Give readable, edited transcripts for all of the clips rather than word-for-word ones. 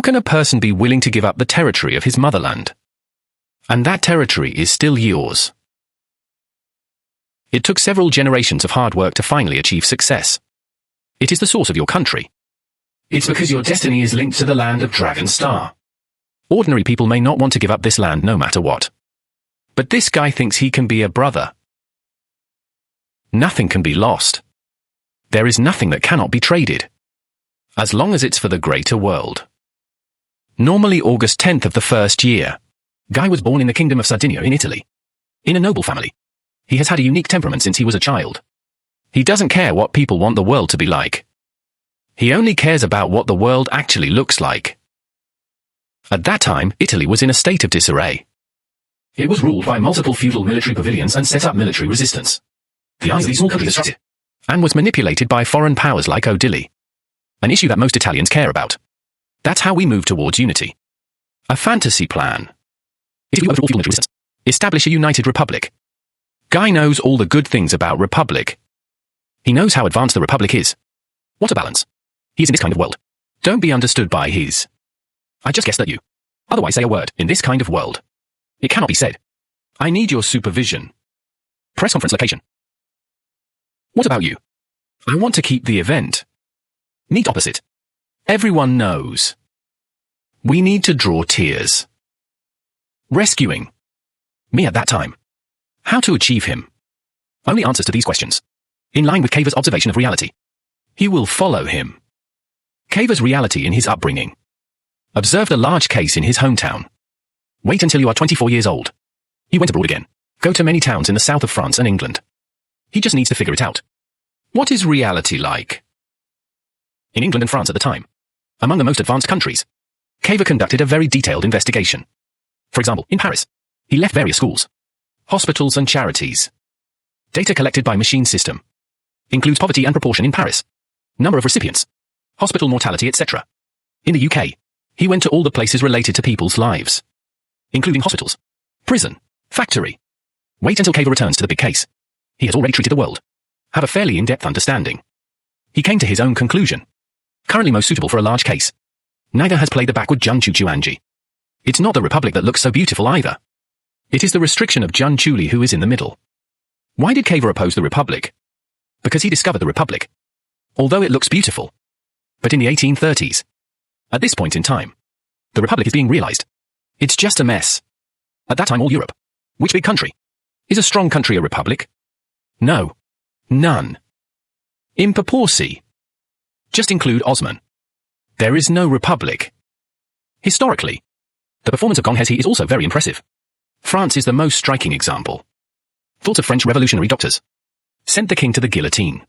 How can a person be willing to give up the territory of his motherland? And that territory is still yours. It took several generations of hard work to finally achieve success. It is the source of your country. It's because your destiny is linked to the land of Dragon Star. Ordinary people may not want to give up this land no matter what. But this guy thinks he can be a brother. Nothing can be lost. There is nothing that cannot be traded. As long as it's for the greater world. Normally August 10th of the first year. Guy was born in the Kingdom of Sardinia in Italy. In a noble family. He has had a unique temperament since he was a child. He doesn't care what people want the world to be like. He only cares about what the world actually looks like. At that time, Italy was in a state of disarray. It was ruled by multiple feudal military pavilions and set up military resistance. The eyes of these small countries distracted, and was manipulated by foreign powers like Odili. An issue that most Italians care about. That's how we move towards unity. A fantasy plan. It is overall feudal military resistance. Establish a united republic. Guy knows all the good things about republic. He knows how advanced the republic is. What a balance. He is in this kind of world. Don't be understood by his. I just guessed that you. Otherwise say a word in this kind of world. It cannot be said. I need your supervision. Press conference location. What about you? I want to keep the event. Neat opposite. Everyone knows. We need to draw tears. Rescuing. Me at that time. How to achieve him? Only answers to these questions. In line with Kava's observation of reality. He will follow him. Kava's reality in his upbringing. Observed a large case in his hometown. Wait until you are 24 years old. He went abroad again. Go to many towns in the south of France and England. He just needs to figure it out. What is reality like? In England and France at the time, among the most advanced countries, Kava conducted a very detailed investigation. For example, in Paris, he left various schools, hospitals and charities. Data collected by machine system. Includes poverty and proportion in Paris. Number of recipients. Hospital mortality, etc. In the UK, he went to all the places related to people's lives. Including hospitals, prison, factory. Wait until Kava returns to the big case. He has already treated the world. Have a fairly in-depth understanding. He came to his own conclusion. Currently most suitable for a large case. Neither has played the backward Jun Chuchuanji. It's not the republic that looks so beautiful either. It is the restriction of Jun Chuli who is in the middle. Why did Kava oppose the republic? Because he discovered the republic. Although it looks beautiful. But in the 1830s. At this point in time. The republic is being realized. It's just a mess. At that time all Europe. Which big country? Is a strong country a republic? No. None. Improporsi. Just include Osman. There is no republic. Historically, the performance of Gonghezi is also very impressive. France is the most striking example. Thoughts of French revolutionary doctors. Sent the king to the guillotine.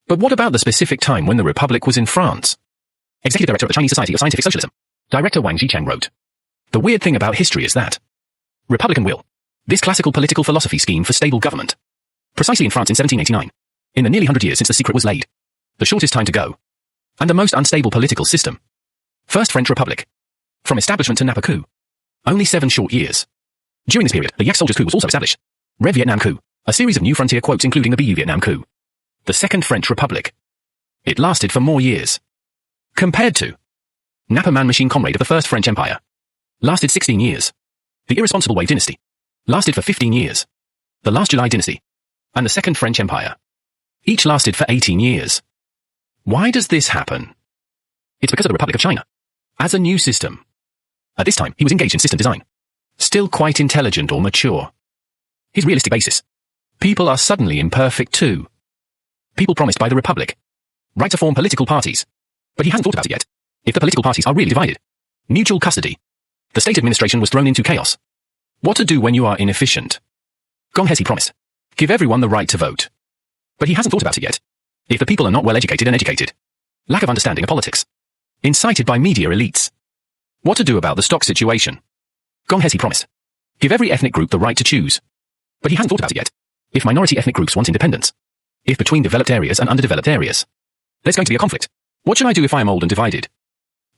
But what about the specific time when the republic was in France? Executive Director of the Chinese Society of Scientific Socialism, Director Wang Jicheng wrote, "The weird thing about history is that Republican will, this classical political philosophy scheme for stable government, precisely in France in 1789, in the nearly 100 years since the secret was laid, the shortest time to go, and the most unstable political system. First French Republic. From establishment to Napa coup. Only 7 short years. During this period, the Yak soldiers coup was also established. Red Vietnam coup, a series of new frontier quotes including the Bu Vietnam coup. The Second French Republic. It lasted for more years. Compared to Napa Man Machine Comrade of the First French Empire. Lasted 16 years. The Irresponsible Wave Dynasty. Lasted for 15 years. The Last July Dynasty. And the Second French Empire. Each lasted for 18 years. Why does this happen? It's because of the Republic of China. As a new system. At this time, he was engaged in system design. Still quite intelligent or mature. His realistic basis. People are suddenly imperfect too. People promised by the Republic. Right to form political parties. But he hasn't thought about it yet. If the political parties are really divided. Mutual custody. The state administration was thrown into chaos. What to do when you are inefficient? Gonghezi promised. Give everyone the right to vote. But he hasn't thought about it yet. If the people are not well educated and educated. Lack of understanding of politics. Incited by media elites. What to do about the stock situation? Gonghezi promised. Give every ethnic group the right to choose. But he hasn't thought about it yet. If minority ethnic groups want independence. If between developed areas and underdeveloped areas. There's going to be a conflict. What should I do if I am old and divided?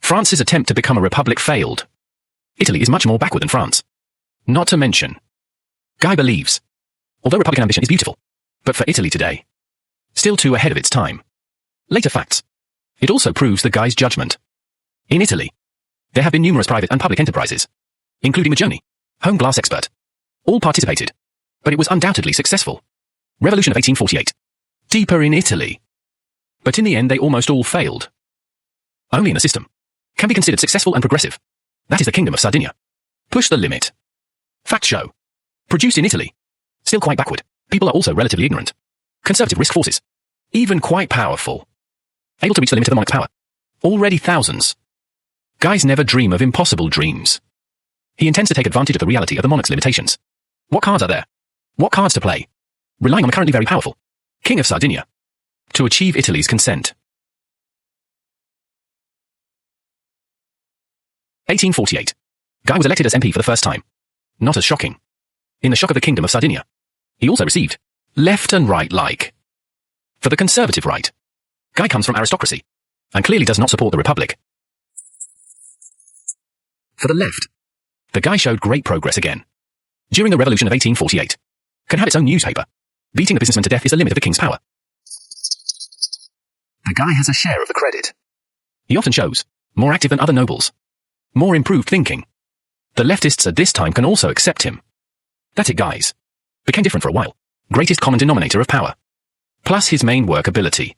France's attempt to become a republic failed. Italy is much more backward than France. Not to mention. Guy believes. Although Republican ambition is beautiful. But for Italy today. Still too ahead of its time. Later facts. It also proves the guy's judgment. In Italy. There have been numerous private and public enterprises, including Maggioni, home glass expert. All participated, but it was undoubtedly successful. Revolution of 1848. Deeper in Italy. But in the end they almost all failed. Only in a system can be considered successful and progressive. That is the Kingdom of Sardinia. Push the limit. Facts show. Produced in Italy. Still quite backward. People are also relatively ignorant. Conservative risk forces. Even quite powerful. Able to reach the limit of the monarch's power. Already thousands. Guys never dream of impossible dreams. He intends to take advantage of the reality of the monarch's limitations. What cards are there? What cards to play? Relying on the currently very powerful King of Sardinia to achieve Italy's consent. 1848. Guy was elected as MP for the first time. Not as shocking. In the shock of the Kingdom of Sardinia, he also received left and right like. For the conservative right, Guy comes from aristocracy and clearly does not support the Republic. For the left, the Guy showed great progress again. During the Revolution of 1848, can have its own newspaper. Beating the businessman to death is the limit of the king's power. The Guy has a share of the credit. He often shows more active than other nobles. More improved thinking. The leftists at this time can also accept him. That's it, guys. Became different for a while. Greatest common denominator of power. Plus his main work ability.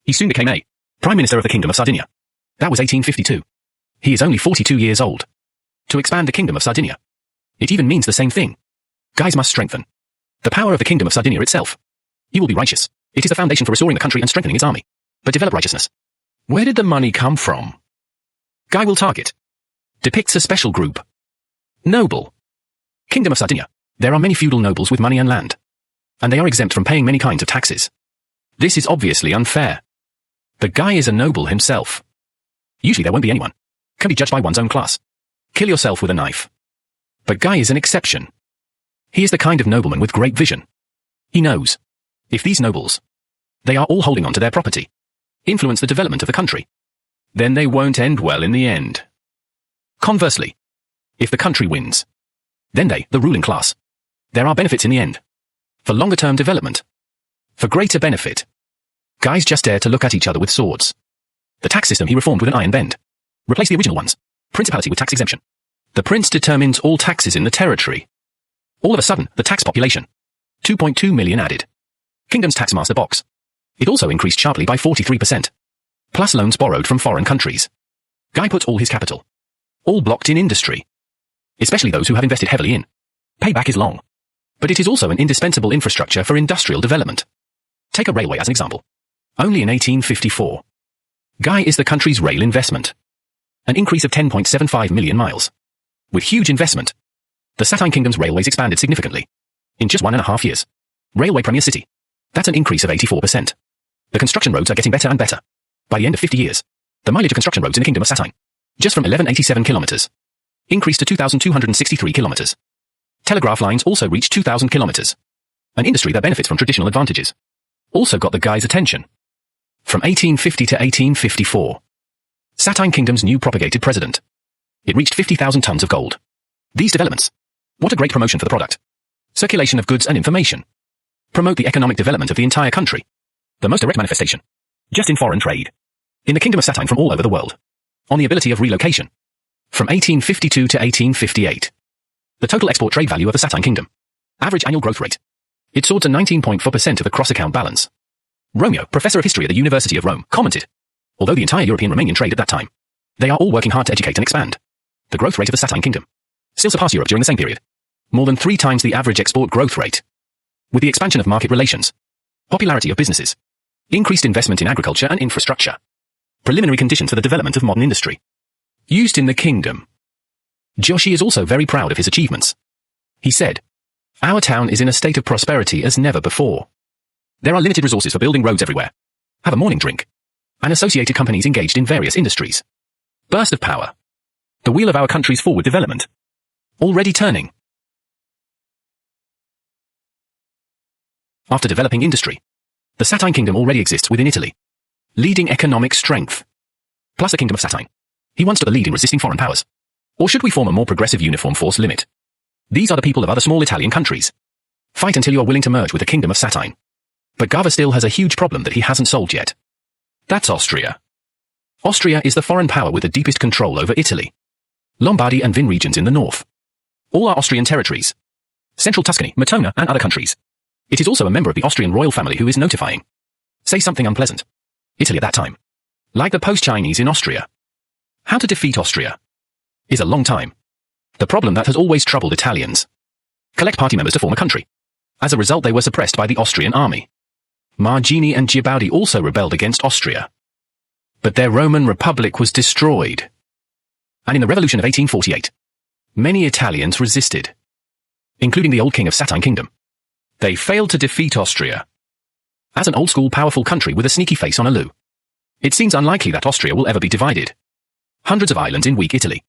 He soon became a Prime Minister of the Kingdom of Sardinia. That was 1852. He is only 42 years old. To expand the Kingdom of Sardinia. It even means the same thing. Guys must strengthen the power of the Kingdom of Sardinia itself. He will be righteous. It is the foundation for restoring the country and strengthening its army. But develop righteousness. Where did the money come from? Guy will target. Depicts a special group. Noble. Kingdom of Sardinia. There are many feudal nobles with money and land. And they are exempt from paying many kinds of taxes. This is obviously unfair. The Guy is a noble himself. Usually there won't be anyone. Can be judged by one's own class. Kill yourself with a knife. But Guy is an exception. He is the kind of nobleman with great vision. He knows. If these nobles, they are all holding on to their property, influence the development of the country, then they won't end well in the end. Conversely, if the country wins, then they, the ruling class, there are benefits in the end. For longer-term development. For greater benefit. Guys just dare to look at each other with swords. The tax system he reformed with an iron bend. Replace the original ones. Principality with tax exemption. The prince determines all taxes in the territory. All of a sudden, the tax population. 2.2 million added. Kingdom's tax master box. It also increased sharply by 43%. Plus loans borrowed from foreign countries. Guy put all his capital. All blocked in industry. Especially those who have invested heavily in. Payback is long. But it is also an indispensable infrastructure for industrial development. Take a railway as an example. Only in 1854. Guy is the country's rail investment. An increase of 10.75 million miles. With huge investment. The Satine Kingdom's railways expanded significantly. In just 1.5 years. Railway Premier City. That's an increase of 84%. The construction roads are getting better and better. By the end of 50 years, the mileage of construction roads in the Kingdom of Satine, just from 1187 kilometers, increased to 2,263 kilometers. Telegraph lines also reached 2,000 kilometers. An industry that benefits from traditional advantages. Also got the Guy's attention. From 1850 to 1854. Satine Kingdom's new propagated president. It reached 50,000 tons of gold. These developments. What a great promotion for the product. Circulation of goods and information. Promote the economic development of the entire country. The most direct manifestation. Just in foreign trade. In the Kingdom of Satine from all over the world. On the ability of relocation. From 1852 to 1858. The total export trade value of the Satine Kingdom. Average annual growth rate. It soared to 19.4% of the cross-account balance. Romeo, professor of history at the University of Rome, commented. Although the entire European Romanian trade at that time, they are all working hard to educate and expand. The growth rate of the Satine Kingdom still surpassed Europe during the same period. More than 3 times the average export growth rate. With the expansion of market relations, popularity of businesses, increased investment in agriculture and infrastructure, preliminary conditions for the development of modern industry. Used in the kingdom. Joshi is also very proud of his achievements. He said, "Our town is in a state of prosperity as never before. There are limited resources for building roads everywhere. Have a morning drink. And associated companies engaged in various industries. Burst of power. The wheel of our country's forward development. Already turning." After developing industry, the Satine Kingdom already exists within Italy. Leading economic strength. Plus the Kingdom of Satine. He wants to lead in resisting foreign powers. Or should we form a more progressive uniform force limit? These are the people of other small Italian countries. Fight until you are willing to merge with the Kingdom of Satine. But Gava still has a huge problem that he hasn't solved yet. That's Austria. Austria is the foreign power with the deepest control over Italy. Lombardy and Vin regions in the north. All are Austrian territories. Central Tuscany, Matona, and other countries. It is also a member of the Austrian royal family who is notifying. Say something unpleasant. Italy at that time. Like the post-Chinese in Austria. How to defeat Austria is a long time. The problem that has always troubled Italians. Collect party members to form a country. As a result, they were suppressed by the Austrian army. Margini and Garibaldi also rebelled against Austria. But their Roman Republic was destroyed. And in the Revolution of 1848, many Italians resisted, including the old king of Satine Kingdom. They failed to defeat Austria. As an old-school powerful country with a sneaky face on a loo, it seems unlikely that Austria will ever be divided. Hundreds of islands in weak Italy.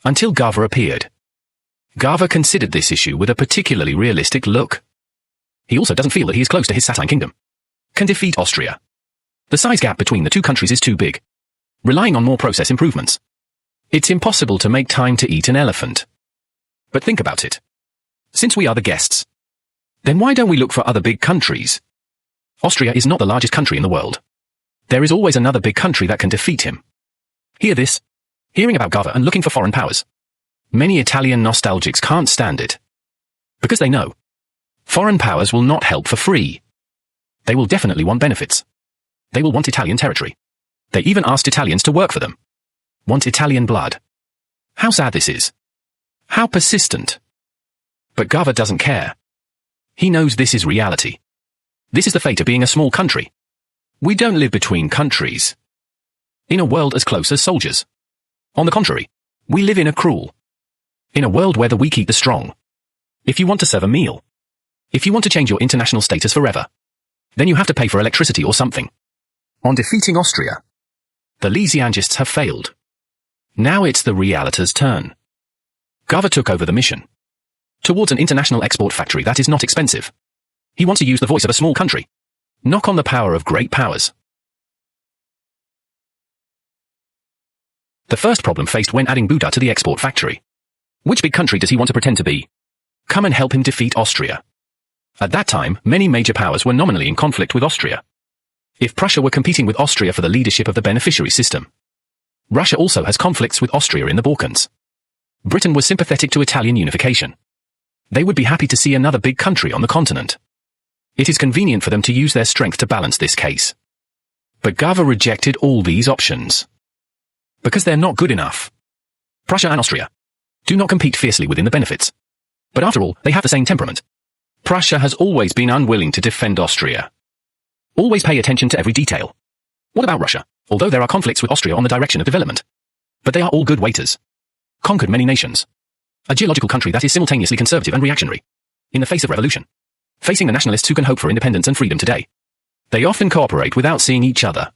Until Gava appeared. Gava considered this issue with a particularly realistic look. He also doesn't feel that he is close to his Satine Kingdom. Can defeat Austria. The size gap between the two countries is too big. Relying on more process improvements. It's impossible to make time to eat an elephant. But think about it. Since we are the guests, then why don't we look for other big countries? Austria is not the largest country in the world. There is always another big country that can defeat him. Hear this? Hearing about Gava and looking for foreign powers. Many Italian nostalgics can't stand it. Because they know. Foreign powers will not help for free. They will definitely want benefits. They will want Italian territory. They even asked Italians to work for them. Want Italian blood. How sad this is. How persistent. But Gava doesn't care. He knows this is reality. This is the fate of being a small country. We don't live between countries. In a world as close as soldiers. On the contrary, we live in a cruel. In a world where the weak eat the strong. If you want to serve a meal. If you want to change your international status forever. Then you have to pay for electricity or something. On defeating Austria, the Lysiangists have failed. Now it's the Realitas' turn. Gava took over the mission. Towards an international export factory that is not expensive. He wants to use the voice of a small country. Knock on the power of great powers. The first problem faced when adding Buda to the export factory. Which big country does he want to pretend to be? Come and help him defeat Austria. At that time, many major powers were nominally in conflict with Austria. If Prussia were competing with Austria for the leadership of the beneficiary system. Russia also has conflicts with Austria in the Balkans. Britain was sympathetic to Italian unification. They would be happy to see another big country on the continent. It is convenient for them to use their strength to balance this case. But Gava rejected all these options. Because they're not good enough. Prussia and Austria do not compete fiercely within the benefits. But after all, they have the same temperament. Prussia has always been unwilling to defend Austria. Always pay attention to every detail. What about Russia? Although there are conflicts with Austria on the direction of development. But they are all good waiters. Conquered many nations. A geological country that is simultaneously conservative and reactionary. In the face of revolution. Facing the nationalists who can hope for independence and freedom today. They often cooperate without seeing each other.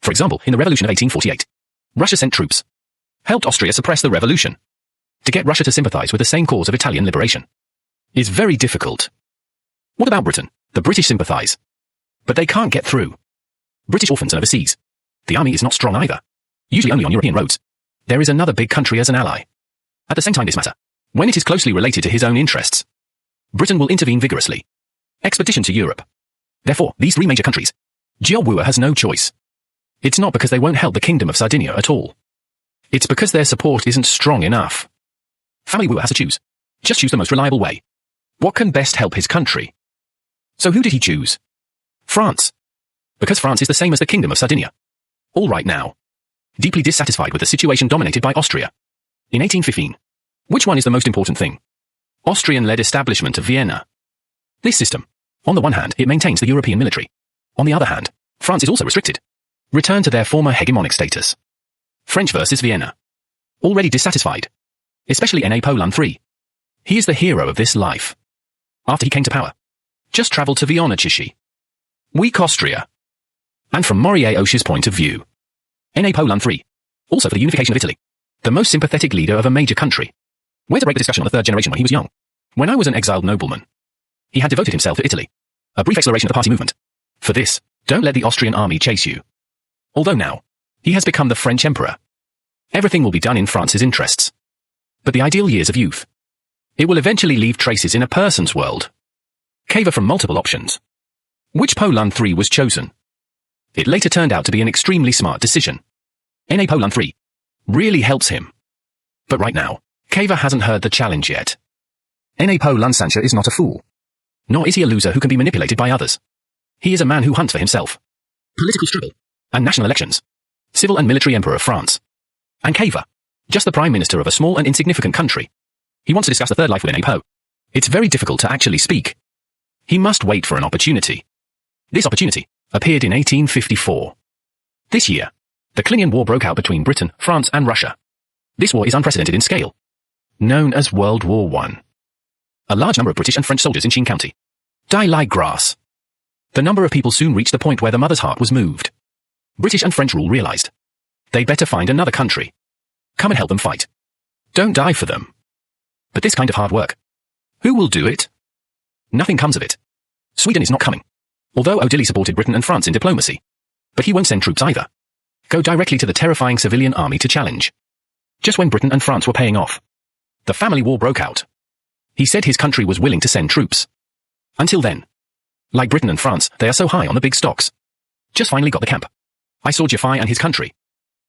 For example, in the Revolution of 1848, Russia sent troops. Helped Austria suppress the revolution. To get Russia to sympathize with the same cause of Italian liberation is very difficult. What about Britain? The British sympathize. But they can't get through. British orphans and overseas. The army is not strong either. Usually only on European roads. There is another big country as an ally. At the same time this matter, when it is closely related to his own interests, Britain will intervene vigorously. Expedition to Europe. Therefore, these three major countries, Georgia has no choice. It's not because they won't help the Kingdom of Sardinia at all. It's because their support isn't strong enough. Family Wu has to choose. Just choose the most reliable way. What can best help his country? So who did he choose? France. Because France is the same as the Kingdom of Sardinia. All right now. Deeply dissatisfied with the situation dominated by Austria. In 1815. Which one is the most important thing? Austrian-led establishment of Vienna. This system. On the one hand, it maintains the European military. On the other hand, France is also restricted. Return to their former hegemonic status. French versus Vienna. Already dissatisfied. Especially Napoleon III. He is the hero of this life. After he came to power. Just traveled to Vienna. Weak Austria. And from Morier-Osh's point of view. Napoleon III. Also for the unification of Italy. The most sympathetic leader of a major country. Where to break the discussion on the third generation when he was young. When I was an exiled nobleman. He had devoted himself to Italy. A brief exploration of the party movement. For this, don't let the Austrian army chase you. Although now, he has become the French emperor. Everything will be done in France's interests. But the ideal years of youth. It will eventually leave traces in a person's world. Cava from multiple options. Which Napoleon III was chosen? It later turned out to be an extremely smart decision. Napoleon III really helps him. But right now, Kava hasn't heard the challenge yet. Napo Lunsancher is not a fool. Nor is he a loser who can be manipulated by others. He is a man who hunts for himself. Political struggle. And national elections. Civil and military emperor of France. And Kava. Just the prime minister of a small and insignificant country. He wants to discuss the third life with Napo. It's very difficult to actually speak. He must wait for an opportunity. This opportunity appeared in 1854. This year, the Crimean War broke out between Britain, France and Russia. This war is unprecedented in scale. Known as World War I. A large number of British and French soldiers in Sheen County die like grass. The number of people soon reached the point where the mother's heart was moved. British and French rule realized they'd better find another country. Come and help them fight. Don't die for them. But this kind of hard work, who will do it? Nothing comes of it. Sweden is not coming. Although O'Dilly supported Britain and France in diplomacy. But he won't send troops either. Go directly to the terrifying civilian army to challenge. Just when Britain and France were paying off, the family war broke out. He said his country was willing to send troops. Until then. Like Britain and France, they are so high on the big stocks. Just finally got the camp. I saw Jafai and his country.